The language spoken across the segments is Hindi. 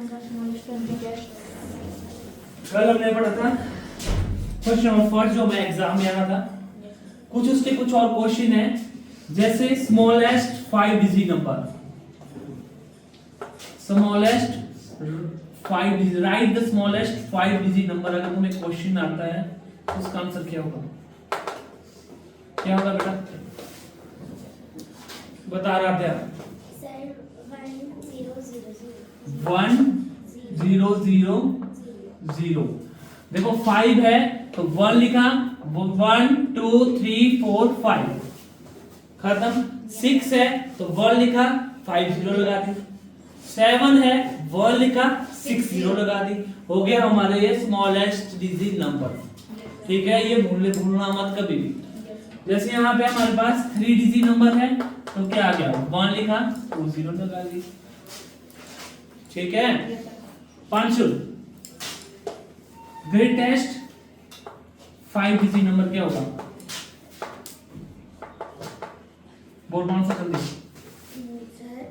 कल हमने पढ़ा था क्वेश्चन नंबर फर्स्ट जो हमें एग्जाम में आना था, कुछ उसके कुछ और क्वेश्चन है, जैसे smallest 5 digit number, smallest 5 digit, right the smallest 5 digit number. अगर तुम्हें क्वेश्चन आता है तो उसका आंसर क्या होगा? क्या होगा बेटा? बता रहा था 1000। देखो 5 है तो 1 लिखा, 1 2 3 4 5 खत्म। 6 है तो 1 लिखा, 5 0 लगा दी। 7 है 1 लिखा, 6 0 लगा दी। हो गया हमारे ये स्मॉलेस्ट डिजिट नंबर। ठीक है, ये भूलना मत कभी भी। जैसे यहाँ पे हमारे पास 3 डिजिट नंबर है तो क्या आ गया, 1 लिखा, 2 0 लगा दी। ठीक है, पांचुल ग्रेटेस्ट 5 डिजिट नंबर क्या होगा? बोल कौन सा जल्दी। सर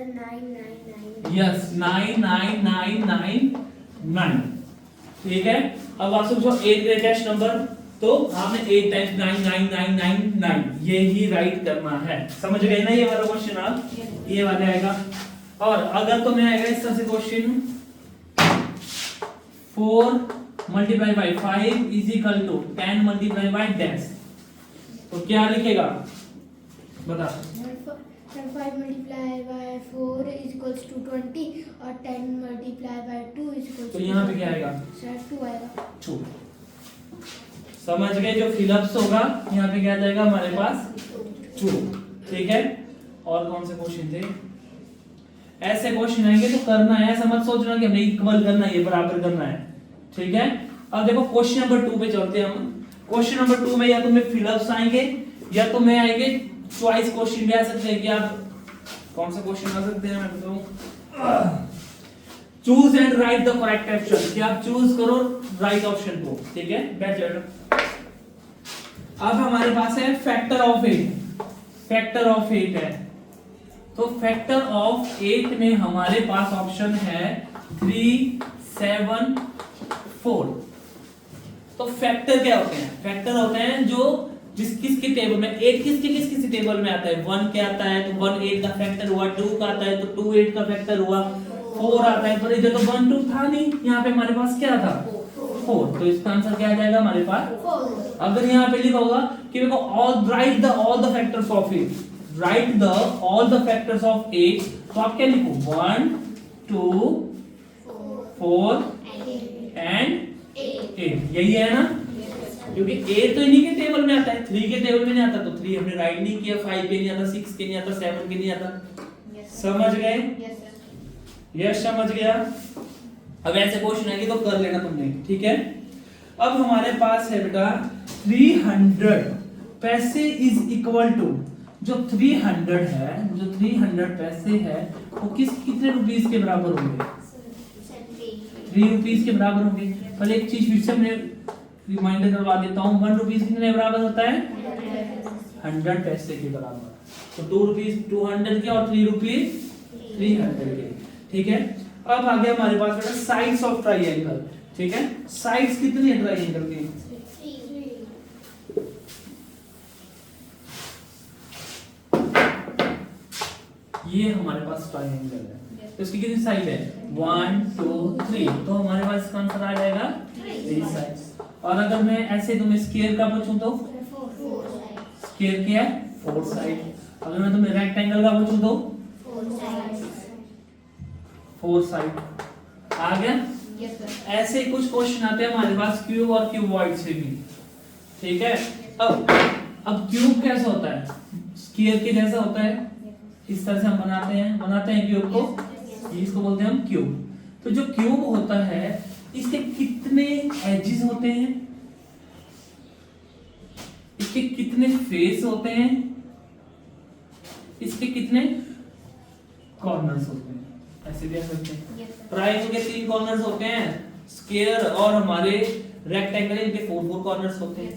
999। यस 99999। ठीक है, अब आप सोचो 8 ग्रेटेस्ट नंबर, तो आपने 8 टाइम्स 99999 ये ही राइट करना है। समझ गए ना ये वाला क्वेश्चन आप? ये वाला आएगा। और अगर तुम्हें आएगा इस तरह से question 4 multiply by 5 is equal to 10 multiply by dash, तो क्या लिखेगा बता? 5 multiply by 4 is equals to 20 और 10 मल्टीप्लाई बाय 2 इज इक्वल्स तो यहाँ पे क्या आएगा? सर 2 आएगा। 2। समझ गए? जो फिलअप्स होगा यहाँ पे क्या आ जाएगा हमारे पास? 2। ठीक है, और कौन से क्वेश्चन थे? ऐसे क्वेश्चन आएंगे तो करना है, ऐसा मत सोचना कि हमने इक्वल करना है, ये बराबर करना है। ठीक है, अब देखो क्वेश्चन नंबर 2 पे चलते हैं हम। क्वेश्चन नंबर 2 में या तुम्हें फिलअप्स आएंगे या तुम्हें आएंगे चॉइस क्वेश्चन भी आ सकते हैं। कि आप कौन सा क्वेश्चन आ सकते हैं मैं बताऊं? Choose and right the correct option, कि आप चूज करो राइट ऑप्शन को। ठीक है, बैठ जाओ। अब हमारे पास है फैक्टर ऑफ 8। फैक्टर ऑफ 8 है, तो फैक्टर ऑफ 8 में हमारे पास ऑप्शन है 3 7 4। तो फैक्टर क्या होते हैं? फैक्टर होते हैं जो किसके टेबल में 8 किसकी टेबल में आता है? 1 क्या आता है तो 1 8 का फैक्टर हुआ, 2 का आता है तो 2 8 का फैक्टर हुआ, 4 आता है पर इधर तो 1 2 था नहीं, यहाँ पे हमारे पास क्या था? 4। तो इसका आंसर क्या आ जाएगा हमारे पास? 4। अगर यहाँ पे लिखा होगा कि देखो right the factors of 8, right the all the factors of 8, तो आप क्या लिखो? 1 2 4 एंड 8। यही है ना? क्योंकि 8 तो इन्हीं के टेबल में आता है, 3 के टेबल में नहीं आता, तो 3 हमने राइट नहीं किया, 5 के नहीं आता, 6 के नहीं आता, 7 के नहीं आता। समझ गए? यस समझ गया। अब ऐसे क्वेश्चन आएंगे तो कर लेना तुमने। ठीक है, अब हमारे पास है बेटा 300 पैसे इज इक्वल टू, जो 300 है, जो 300 पैसे है वो कितने रुपीस के बराबर होंगे? 3 रुपीस के बराबर होंगे। पहले एक चीज फिर से मैं रिमाइंडर करवा देता हूँ, 1 रुपीस कितने बराबर होता है? 100 पैसे के बराबर। तो 2 रुपीस 200 के और 3 रुपीस 300 के। ठीक है, अब आ गया हमारे पास बेटा साइड्स ऑफ ट्राइंगल। ठीक है, साइड्स कितनी है ट्राइंगल की? 3। ये हमारे पास ट्राइंगल है, तो इसकी कितनी साइड है? 1 2 3। तो हमारे पास इसका आंसर आ जाएगा 3 साइड्स। और अगर मैं ऐसे तुम्हें स्क्वायर का पूछूं तो स्क्वायर क्या है? 4 साइड। अगर मैं तुम्हें रेक्टेंगल का पूछूं तो 4 साइड। आ गया? Yes sir. ऐसे कुछ क्वेश्चन आते हैं हमारे पास क्यूब और क्यूबॉइड से भी। ठीक है, अब क्यूब कैसा होता है? स्क्वायर के जैसा होता है, इस तरह से हम बनाते हैं क्यूब को, इसको बोलते हैं हम क्यूब। तो जो क्यूब होता है इसके कितने एजेस होते हैं? इसके कितने फेस होते हैं? इसके कितने कॉर्नर्स होते हैं? ऐसे भी कह सकते हैं। ट्रायंगल के 3 कॉर्नर्स होते हैं, स्क्वायर और हमारे रेक्टेंगल इनके 4 कॉर्नर्स होते हैं।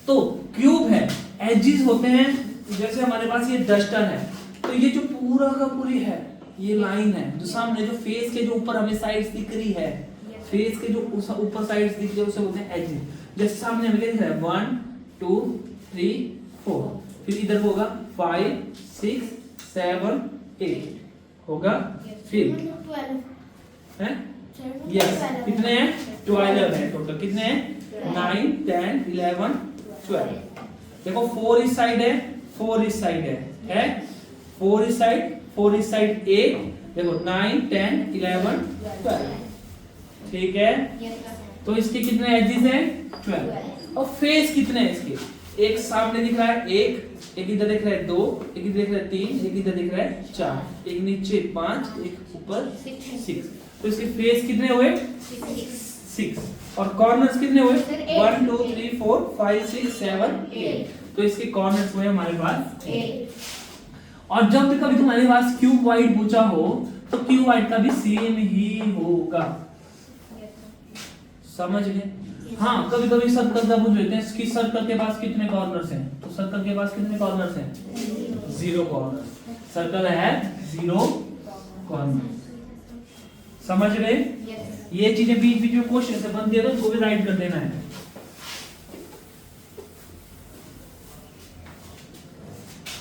तो क्यूब है, एजेस होते हैं। जैसे हमारे पास ये डस्टर है, तो ये जो पूरा का पूरी है ये लाइन है जो सामने, जो फेस के जो ऊपर हमें साइड्स दिख रही है, फेस के जो ऊपर साइड्स दिख रही है उसे बोलते हैं एजेस। जैसे सामने हमें दिख रहा है 1 2 3 4, फिर इधर होगा 5 6 7 8 होगा, फिर 12 है यस कितने हैं 12 है टोटल, कितने हैं 9 10 11 12। देखो 4 इस साइड है 4 इस साइड है 4 इस साइड 8, देखो 9 10 11 12, ठीक है। तो इसके कितने एजेस हैं 12। और फेस कितने हैं इसके, एक सामने दिख रहा है एक इधर दिख रहा है 2, एक इधर दिख रहा है 3, एक इधर दिख रहा है 4, एक नीचे 5, एक ऊपर 6। तो इसके फेस कितने हुए 6, और कॉर्नर्स कितने हुए 1 2 3 4 5 6 7 8। तो इसके कॉर्नर्स हुए हमारे पास 8। और जब भी कभी तुम्हारे पास क्यूबॉइड पूछा हो तो क्यूबॉइड का भी सेम ही होगा, समझ गए। हाँ कभी कभी सर्कल का पूछ लेते हैं इसकी, सर्कल के पास कितने कॉर्नर्स हैं, तो सर्कल के पास कितने कॉर्नर्स हैं 0 कॉर्नर, सर्कल है 0 कॉर्नर, समझ रहे। ये चीजें बीच बीच में क्वेश्चन से बनती है तो उसको भी राइट कर देना है।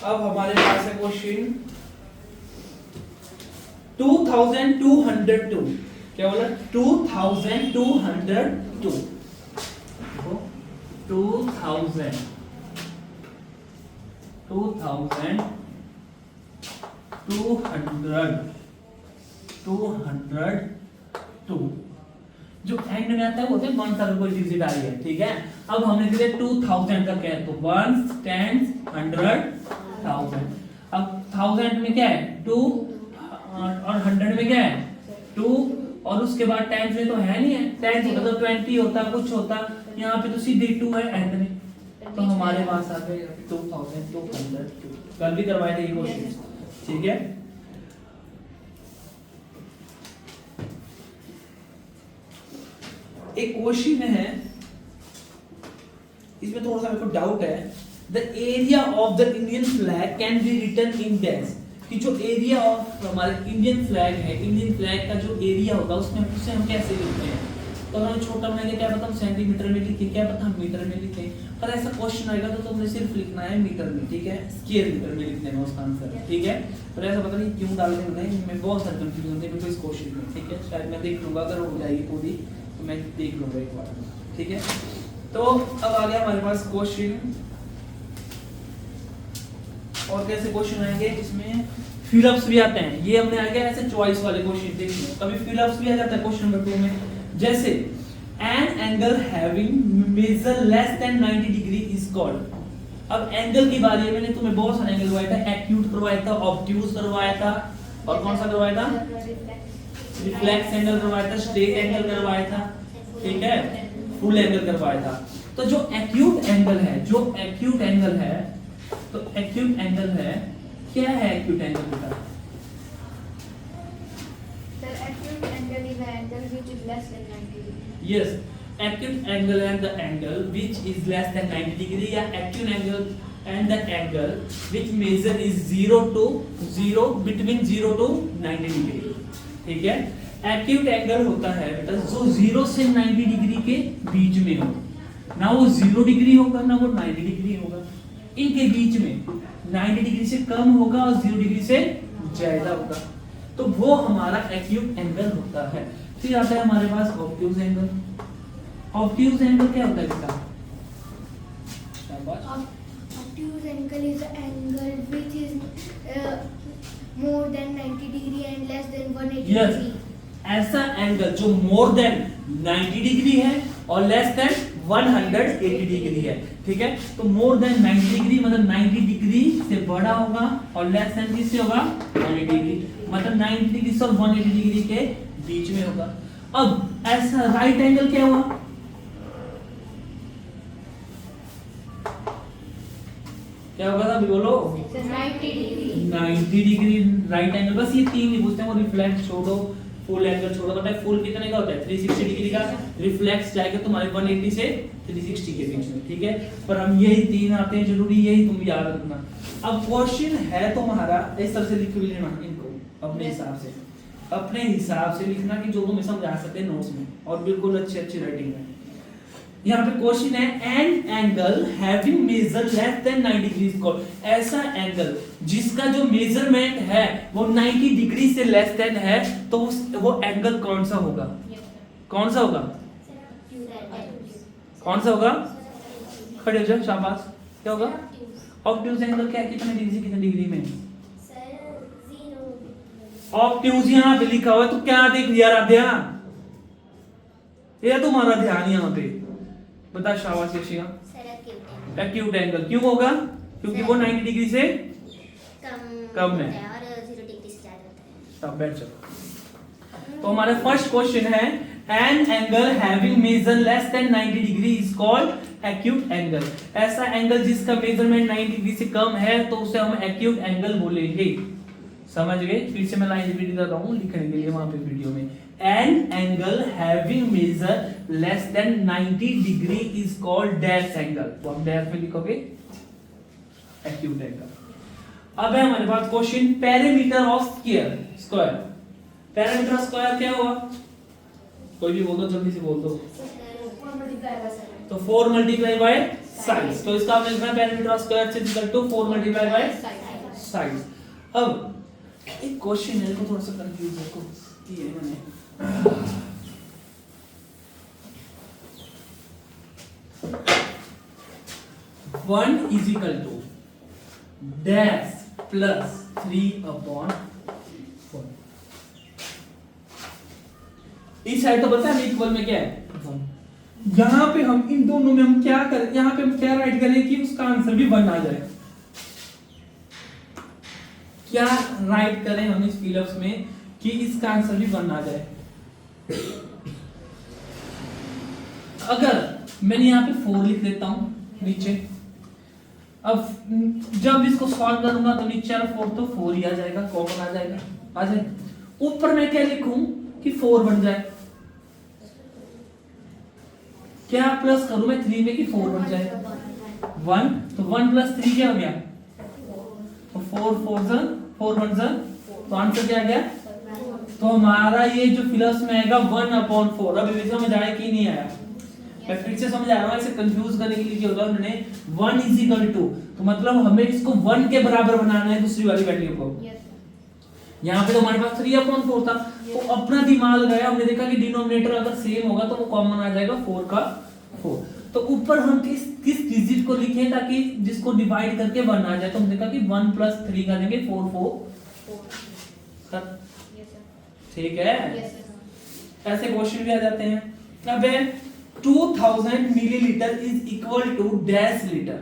अब हमारे पास है क्वेश्चन 2202, क्या बोला 2202, 2,202 जो एंड में आता है वो होता है 1 तक कोई डिजिट आ रही है, ठीक है। अब हमने दिया 2000 का क्या है, तो 1 10 100 1000। अब 1000 में क्या है 2 और 100 में क्या है 2, और उसके बाद टाइम्स में तो है नहीं है, टाइम्स होता तो 20 होता कुछ होता, यहाँ पे तो सीधे 2 है एंड में, तो हमारे पास आ गए 2202। कल भी करवाए थे ये क्वेश्चन, ठीक है। एक क्वेश्चन है इसमें थोड़ा सा मेरे को डाउट है, the area of the Indian flag can be written in dash, कि जो एरिया ऑफ हमारे इंडियन फ्लैग है, इंडियन फ्लैग का जो एरिया होगा उसमें उसे हम कैसे लिखते हैं। तो अगर छोटा बनाएंगे क्या पता हम सेंटीमीटर में लिखें, क्या पता हम मीटर में लिखें, पर ऐसा क्वेश्चन आएगा तो तुमने सिर्फ लिखना है मीटर में, ठीक है, स्क्वायर मीटर में लिख देना उसका आंसर, ठीक है। पर ऐसा पता नहीं क्यों डालते हैं, मैं बहुत सारे कंफ्यूजन होते हैं इस क्वेश्चन में, ठीक है। शायद मैं देख लूंगा, अगर हो जाएगी पूरी तो मैं देख लूंगा एक बार, ठीक है। तो अब आ गया हमारे पास क्वेश्चन, और कैसे क्वेश्चन आएंगे इसमें फिलअप्स भी आते हैं, ये हमने आ गया ऐसे चॉइस वाले क्वेश्चन देखिए, कभी फिलअप्स भी आ जाता है क्वेश्चन नंबर 2 में, जैसे an angle having measure less than 90 degree is called. अब एंगल की बारी है, मैंने तुम्हें बहुत सारे एंगल करवाया था, एक्यूट करवाया था, ऑब्ट्यूज करवाया था, और कौन सा करवाया था रिफ्लेक्स एंगल करवाया था, स्ट्रेट एंगल करवाया था, ठीक है, फुल एंगल करवाया था। तो जो एक्यूट एंगल है, जो एक्यूट एंगल है, तो एक्यूट एंगल है, क्या है एक्यूट एंगल बेटा? Sir, acute angle is the angle which is less than 90 degree. Yes, acute angle and the angle which is less than 90 degree, या acute angle and the angle which measure is 0 to 0 between 0 to 90 degree, ठीक है। एक्यूट एंगल होता है बेटा जो 0 से 90 डिग्री के बीच में हो, ना वो 0 डिग्री होगा ना वो 90 डिग्री होगा, इनके बीच में 90 डिग्री से कम होगा और 0 डिग्री से ज्यादा होगा, तो वो हमारा एक्यूट एंगल होता है। फिर आता है हमारे पास ऑब्ट्यूज एंगल। ऑब्ट्यूज एंगल क्या होता है बेटा? शाबाश। Obtuse angle is the angle which is more than 90 degree and less than 180 Yes. degree. ऐसा एंगल जो मोर देन 90 डिग्री है और लेस देन 180 डिग्री है, ठीक है। तो मोर देन 90 डिग्री मतलब 90 डिग्री से बड़ा होगा और लेस देन किससे होगा 180 डिग्री, मतलब 90 डिग्री से 180 डिग्री के बीच में होगा। अब ऐसा राइट एंगल क्या हुआ? क्या होगा था बोलो? 90 degree. 90 degree right angle. बस ये तीन ही पूछते हैं, वो रिफ्लेक्ट छोड़ो, फुल एंगल छोड़ो। पता है फुल कितने का होता है? 360 डिग्री का। रिफ्लेक्स जाएगा तुम्हारे 180 से 360 के बीच में, ठीक है। पर हम यही तीन आते हैं, जरूरी यही तुम याद रखना। अब क्वेश्चन है तुम्हारा इस तरह से लिख भी लेना इनको, अपने हिसाब से लिखना कि जो तुम्हें समझा सके नोट्स में, और बिल्कुल अच्छी राइटिंग में। यहाँ पे क्वेश्चन है an angle having measure less than 90 degree is called, ऐसा एंगल जिसका जो मेजरमेंट है वो 90 डिग्री से लेस देन है, तो वो एंगल कौन सा होगा? कौन सा होगा? कौन सा होगा? खड़े हो जाओ, शाबाश। क्या होगा? ऑब्ट्यूज एंगल क्या है? कितने डिग्री से कितने डिग्री में? ऑब्ट्यूज यहाँ पे लिखा हुआ है, तो क्या देख लिया राध्या? ये तुम्हारा ध्यान यहाँ पे बता, शाबाश यशिया। एक्यूट एंगल क्यों होगा? क्योंकि वो 90 डिग्री से कम है और 0 डिग्री से ज्यादा होता है। अब बैठ जाओ। तो हमारा फर्स्ट क्वेश्चन है an angle having measure less than 90 degree is called acute angle, ऐसा एंगल जिसका मेजरमेंट 90 डिग्री से कम है तो उसे हम एक्यूट एंगल बोलेंगे। समझ गए? फिर से मैं लाइन रिपीट करता हूं लिखने के लिए वहां पे वीडियो में। An angle having measure less than 90 degree is called dash angle, तो आप डैश में लिखोगे एक्यूट एंगल। अब है हमारे पास question perimeter of square. Perimeter of square क्या हुआ? कोई भी बोल दो, जल्दी से बोल दो। तो 4 मल्टीप्लाई बाय साइज, तो इसका हमने लिखा है perimeter of square is equal to 4 multiply by size. अब एक क्वेश्चन है, को थोड़ा सा कंफ्यूज है, को की है मैंने 1 is equal to dash plus 3/4। इस साइड तो पता है इक्वल में क्या है? यहां पे हम इन दोनों में हम क्या करें? यहां पे हम क्या राइट करें कि उसका आंसर भी 1 आ जाए? क्या राइट करें हम इस फिलअप्स में कि इसका आंसर भी 1 आ जाए? अगर मैंने यहाँ पे 4 लिख देता हूं नीचे, अब जब इसको सॉल्व करूंगा तो नीचे वाला 4 तो 4 ही आ जाएगा, कॉमन आ जाएगा, आ जाए। ऊपर मैं क्या लिखूं कि 4 बन जाए? क्या प्लस करूं मैं 3 में कि 4 बन जाए? 1, तो 1 प्लस 3 क्या हो गया? तो 4 1 तो आंसर क्या आ गया? तो हमारा ये जो फिलअप्स में आएगा 1/4। अब ये समझ आया कि नहीं आया? मैं फिर से समझा रहा हूं, ऐसे कंफ्यूज करने के लिए क्या होगा, उन्होंने 1 इज इक्वल टू, तो मतलब हमें इसको 1 के बराबर बनाना है दूसरी वाली वैल्यू को। यहाँ पे तो हमारे पास 3/4 था, तो अपना दिमाग लगाया, हमने देखा कि डिनोमिनेटर अगर सेम होगा तो वो कॉमन आ जाएगा 4 का 4। तो ऊपर हम किस डिजिट को लिखें ताकि जिसको डिवाइड करके 1 आ जाए? तो हमने देखा कि 1 प्लस 3 का देंगे 4 4। ठीक है, ऐसे क्वेश्चन भी आ जाते हैं। अब 2000 millilitre is equal to dash litre.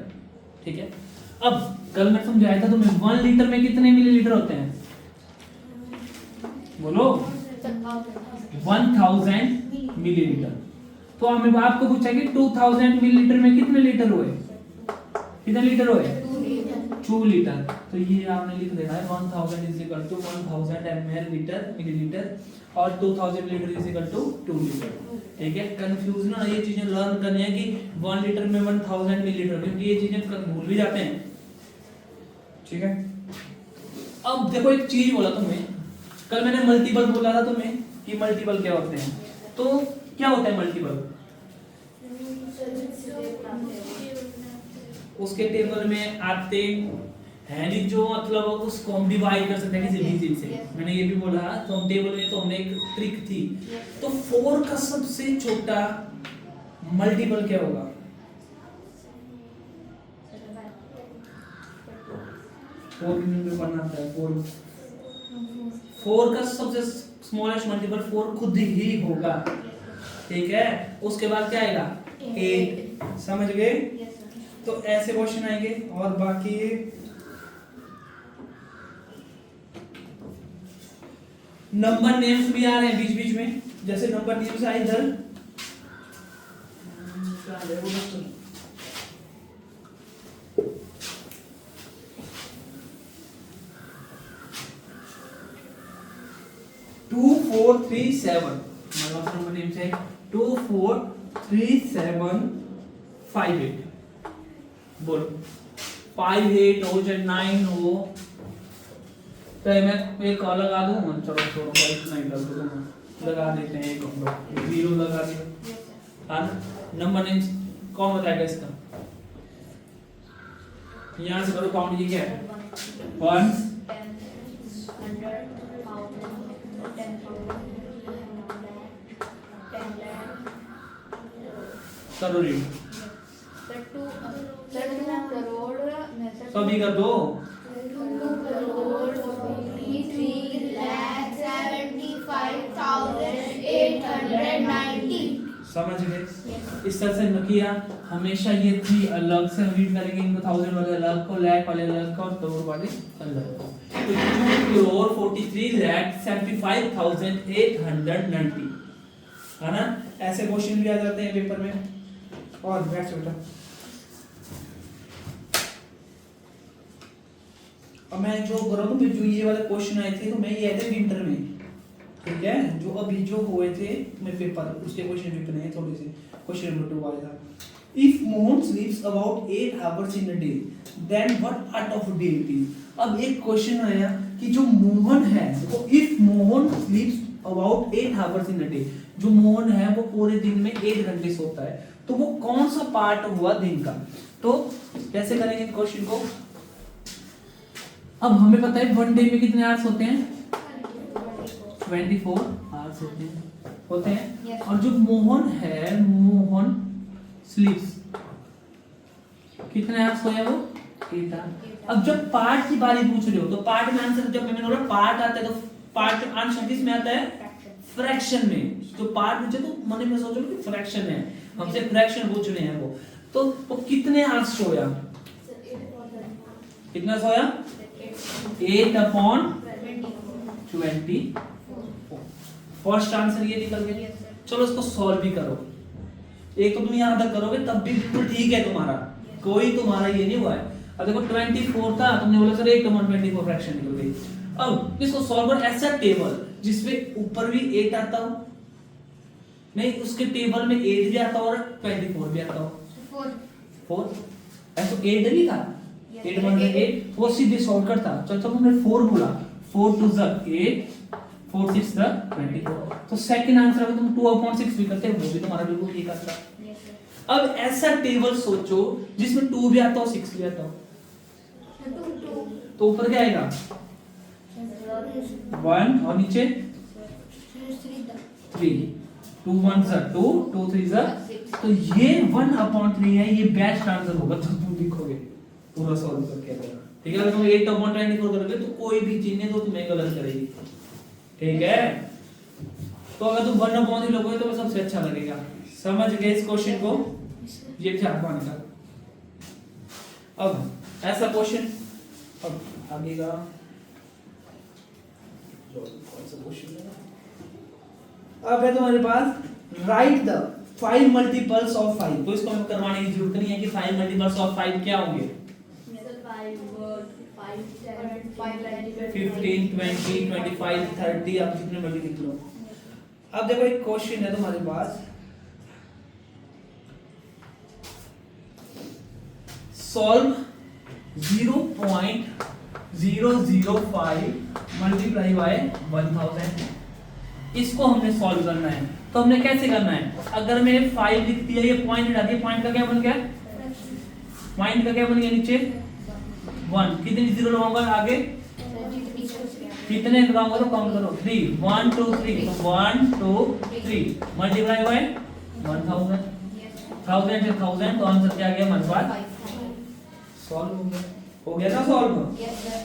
ठीक है, अब कल मैं समझाया था तुम्हें 1 लीटर में कितने मिलीलीटर होते हैं? बोलो 1000 मिलीलीटर। तो हमें आपको पूछा कि 2000 मिलीलीटर में कितने लीटर हुए? कितने लीटर हुए? 2 लीटर। तो ये आपने लिख देना है 1000 is equal to 1000 ml litre millilitre और 2000 litre is equal to 2 litre. ठीक है, कंफ्यूज ना ये चीजें लर्न करनी है कि 1 लीटर में 1000 मिलीलीटर, क्योंकि ये चीजें भूल भी जाते हैं। ठीक है, अब देखो एक चीज बोला तुम्हें, कल मैंने मल्टीपल बोला था तुम्हें कि मल्टीपल क्या होते हैं। तो क्या होता है मल्टीपल? उसके टेबल में आते हैं नहीं, जो मतलब उसको हम डिवाइड कर सकते हैं किसी भी चीज से। मैंने ये भी बोला, तो हम टेबल में तो हमने एक ट्रिक थी। तो 4 का सबसे छोटा मल्टीपल क्या होगा? 4 में बनाता है 4 का सबसे स्मॉलेस्ट मल्टीपल 4 खुद ही होगा। ठीक है, उसके बाद क्या आएगा? 8। समझ गए? तो ऐसे क्वेश्चन आएंगे। और बाकी नंबर नेम्स भी आ रहे हैं बीच बीच में, जैसे नंबर नेम्स आए इधर, टू 4 3 7 नंबर नेम्स है 2 4 3 7 5 8। बोलो 5 8 हो चाहे 9 हो तो मैं एक और लगा दूं, चलो छोड़ो कोई इतना ही कर दो, लगा देते हैं एक हम लोग, 0 लगा दिया। हाँ नंबर नेम्स कौन बताएगा इसका? यहाँ से करो काउंट, ये क्या है? 1 करो रीड, सभी कर दो। 2,75,890 समझ गए? इस तरह से न किया, हमेशा ये 3 अलग से रीड करेंगे इनको, 1000 वाले अलग को, lakh वाले अलग को और करोड़ वाले अलग को। तो 2,43,75,890 है ना? ऐसे क्वेश्चन भी आ जाते हैं पेपर में। और बैठ बेटा, अब मैं जो करूँ तो जो ये वाले क्वेश्चन आए थे तो मैं ये आए थे विंटर में, ठीक है? जो अभी जो हुए थे मैं पेपर, उसके क्वेश्चन पेपर नहीं थोड़े से, क्वेश्चन नंबर 2 आया था। If Mohan sleeps about 8 hours in a day then what part of day it is. अब एक क्वेश्चन आया कि जो मोहन है, देखो if Mohan sleeps about 8 hours in a day, जो मोहन है वो पूरे दिन में 8 घंटे सोता है, तो वो कौन सा पार्ट हुआ दिन का? तो कैसे करेंगे क्वेश्चन को? अब हमें पता है वन डे में कितने आवर्स होते हैं? 24 आवर्स होते हैं। Yes. और जो मोहन है, मोहन स्लीप्स कितने आवर्स सोया वो? 8 आवर्स। अब जब पार्ट की बारी पूछ रहे हो तो पार्ट में आंसर, जब मैंने बोला पार्ट आता है तो पार्ट आंसर किस में आता है? फ्रैक्शन में। जो पार्ट पूछे तो मन में सोचो कि फ्रैक्शन है, हमसे फ्रैक्शन पूछ रहे हैं वो, तो वो कितने आवर्स सोया? कितना सोया? 8/24। फर्स्ट आंसर ये निकल गया। चलो इसको सॉल्व भी करो। एक तो तुम यहां तक करोगे तब भी बिल्कुल ठीक है तुम्हारा, कोई तुम्हारा ये नहीं हुआ है। अब देखो 24 था, तुमने बोला सर 8/24 फ्रैक्शन निकल गई। अब इसको सॉल्व करो ऐसा टेबल जिसमें ऊपर भी 8 आता हो, नहीं उसके टेबल में 8 भी आता हो और 24 भी आता हो। 4 ऐसा 8 लिखा, 8 1 8, वो सीधे शॉर्टकट था। चल तुमने 4 बोला, 4 2 8, 4 6 24। तो सेकंड आंसर अगर तुम 2/6 भी करते हो वो भी तुम्हारा बिल्कुल ठीक आता। अब ऐसा टेबल सोचो जिसमें 2 भी आता हो 6 भी आता हो, तो ऊपर क्या आएगा? 1 और नीचे 3, 2 1 2, 2 3 तो ये 1/3 है, ये बेस्ट आंसर होगा तो तुम लिखोगे पूरा सॉल्व करके। ठीक है, अगर तुम 8/24 करोगे तो कोई भी चीज नहीं तो तुम्हें गलत करेगी, ठीक है? तो अगर तुम 1/3 लोगे तो सबसे अच्छा लगेगा। समझ गए इस क्वेश्चन को? ये ध्यान रखना। अब ऐसा क्वेश्चन, अब आगे का कौन सा क्वेश्चन है? अब है तुम्हारे पास राइट द 5 मल्टीपल्स ऑफ 5। तो इसको हमें करवाने की जरूरत नहीं है कि 5 मल्टीपल्स ऑफ 5 क्या होंगे? 15 20 25 30, आप जितने मर्जी लिख लो। अब देखो एक क्वेश्चन है तुम्हारे पास, सॉल्व 0.005 मल्टीप्लाई बाय 1000। इसको हमने सॉल्व करना है, तो हमने कैसे करना है? अगर मैंने 5 लिख दिया, ये पॉइंट हटा दिया, पॉइंट का क्या बन गया? पॉइंट का क्या बन गया? नीचे 1, कितनी जीरो लगाऊंगा आगे? कितने लगाऊंगा तो काउंट करो, 3 1 2 3, तो 1 2 3 मल्टीप्लाई बाय 1000, 1000 से 1000, तो आंसर क्या आ गया हमारे पास? सॉल्व हो गया ना सॉल्व? Yes sir.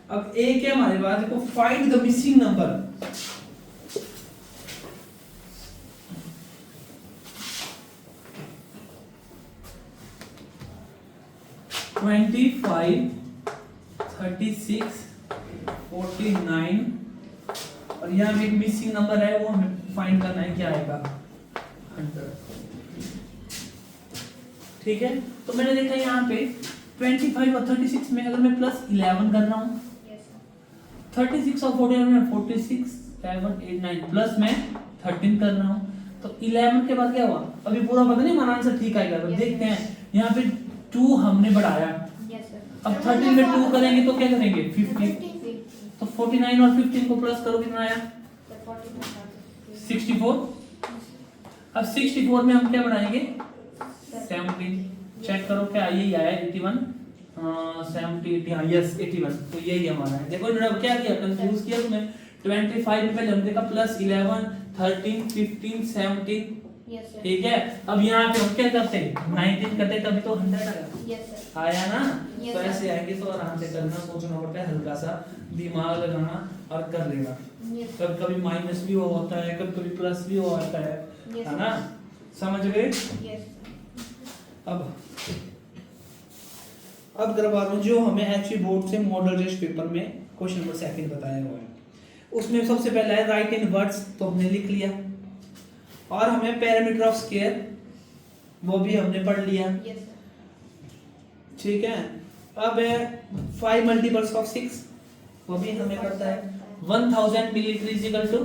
अब एक है हमारे पास, देखो फाइंड द मिसिंग नंबर। 36, 49 और यहाँ में एक मिसिंग नंबर है, वो हमें फाइंड करना है, क्या आएगा 100। ठीक है, तो मैंने देखा यहाँ पे 25 और 36 में अगर मैं प्लस 11 कर रहा हूँ, 36 और 49 में 46, 7, 8, 9 प्लस में 13 कर रहा हूँ, तो 11 के बाद क्या हुआ, अभी पूरा पता नहीं हमारा आंसर ठीक आएगा। तो देखते हैं यहाँ पे 2 हमने बढ़ाया, अब 13 में 2 करेंगे तो क्या करेंगे 50, तो 49 और 15 को प्लस करो, कितना आया 64। अब 64 में हम क्या बढ़ाएंगे 17, चेक करो क्या यही आया 81, 70, हाँ यस 81, तो यही हमारा है। देखो इन्होंने क्या किया, कंफ्यूज किया तुम्हें। 25 में पहले हमने कहा प्लस 11, 13, 15, 17, ठीक है। अब यहाँ पे हम क्या करते हैं 19 करते, तभी तो 100 आया, आया ना। तो ऐसे आएंगे तो आराम से करना, सोचना पड़ता है, हल्का सा दिमाग लगाना और कर लेना। कभी कभी माइनस भी होता है, कभी कभी प्लस भी होता है ना, समझ गए। अब करवा रहा हूँ जो हमें एचपी बोर्ड से मॉडल टेस्ट पेपर में क्वेश्चन नंबर 2 बताया हुआ है, उसमें सबसे पहला है राइट इन वर्ड्स, तो हमने लिख लिया, और हमें पैरामीटर ऑफ स्क्वायर वो भी हमने पढ़ लिया, ठीक है। अब है 5 मल्टीपल्स ऑफ 6, वो भी हमें पता है। 1000 millilitre is equal to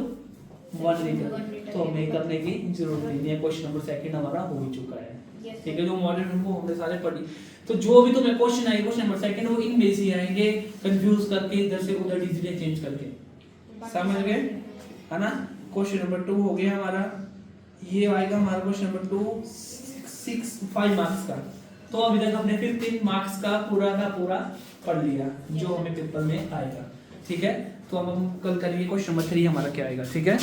1 litre, तो हमें करने की जरूरत नहीं है, क्वेश्चन नंबर 2 हमारा हो ही चुका है, ठीक है। जो मॉडल उनको हमने सारे पढ़ी, तो जो भी तुम्हें क्वेश्चन आएंगे क्वेश्चन नंबर 2 वो इनमें से आएंगे, कंफ्यूज करके इधर से उधर डिजिटल चेंज करके, समझ गए है ना। क्वेश्चन नंबर 2 हो गया हमारा, ये आएगा हमारा क्वेश्चन नंबर 2 5 मार्क्स का। तो अभी तक हमने 15 मार्क्स का पूरा पढ़ लिया जो हमें पेपर में आएगा, ठीक है। तो अब हम कल करेंगे क्वेश्चन नंबर 3 हमारा क्या आएगा, ठीक है।